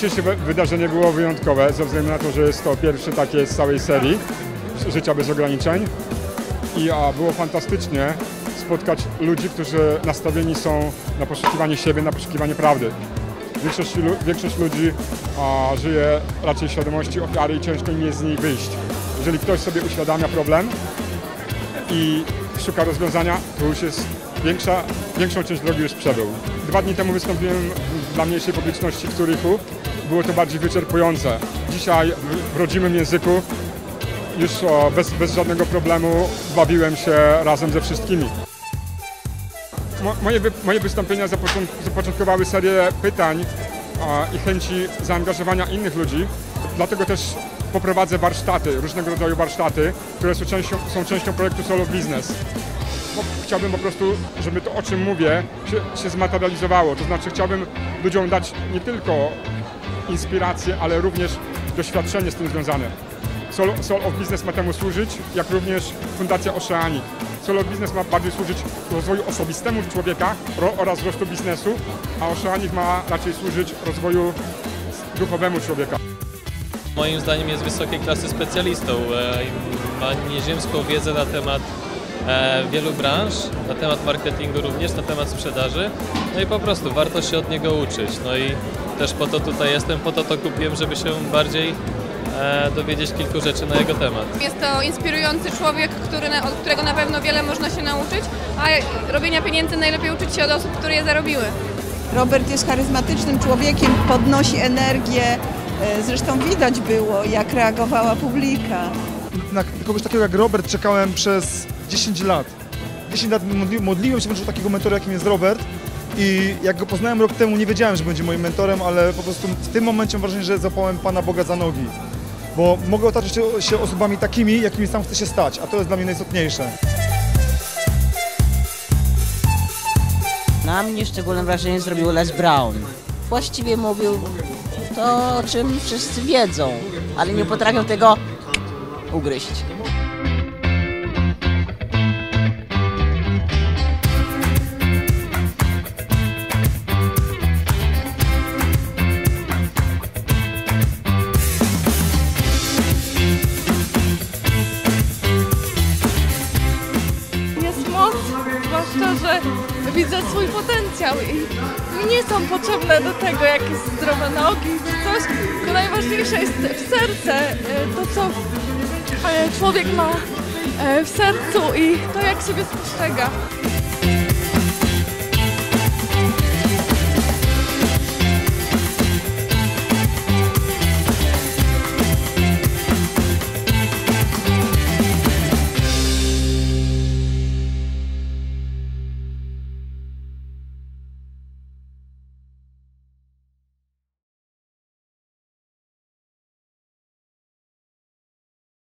Dzisiejsze wydarzenie było wyjątkowe ze względu na to, że jest to pierwsze takie z całej serii Życia bez ograniczeń i było fantastycznie spotkać ludzi, którzy nastawieni są na poszukiwanie siebie, na poszukiwanie prawdy. Większość ludzi żyje raczej w świadomości ofiary i ciężko im jest z niej wyjść. Jeżeli ktoś sobie uświadamia problem i szuka rozwiązania, to już jest większą część drogi już przebył. 2 dni temu wystąpiłem dla mniejszej publiczności w Zurichu. Było to bardziej wyczerpujące. Dzisiaj w rodzimym języku już bez żadnego problemu bawiłem się razem ze wszystkimi. Moje wystąpienia zapoczątkowały serię pytań i chęci zaangażowania innych ludzi. Dlatego też poprowadzę warsztaty, różnego rodzaju warsztaty, które są częścią projektu Soul of Business. Chciałbym po prostu, żeby to, o czym mówię, się zmaterializowało. To znaczy chciałbym ludziom dać nie tylko inspirację, ale również doświadczenie z tym związane. Soul of Business ma temu służyć, jak również Fundacja Oceanic. Soul of Business ma bardziej służyć rozwoju osobistemu człowieka oraz wzrostu biznesu, a Oceanic ma raczej służyć rozwoju duchowemu człowieka. Moim zdaniem jest wysokiej klasy specjalistą. Ma nieziemską wiedzę na temat wielu branż, na temat marketingu również, na temat sprzedaży. No i po prostu warto się od niego uczyć. No i też po to tutaj jestem, po to kupiłem, żeby się bardziej dowiedzieć kilku rzeczy na jego temat. Jest to inspirujący człowiek, od którego na pewno wiele można się nauczyć, a robienia pieniędzy najlepiej uczyć się od osób, które je zarobiły. Robert jest charyzmatycznym człowiekiem, podnosi energię, zresztą widać było, jak reagowała publika. Na kogoś takiego jak Robert czekałem przez 10 lat. 10 lat modliłem się o takiego mentora, jakim jest Robert. I jak go poznałem rok temu, nie wiedziałem, że będzie moim mentorem, ale po prostu w tym momencie mam wrażenie, że złapałem Pana Boga za nogi. Bo mogę otaczać się osobami takimi, jakimi sam chcę się stać, a to jest dla mnie najistotniejsze. Na mnie szczególne wrażenie zrobił Les Brown. Właściwie mówił to, o czym wszyscy wiedzą, ale nie potrafią tego ugryźć. Jest moc, zwłaszcza, że widzę swój potencjał i nie są potrzebne do tego jakieś zdrowe nogi czy coś, tylko najważniejsze jest w serce, to co człowiek ma w sercu i to jak siebie spostrzega.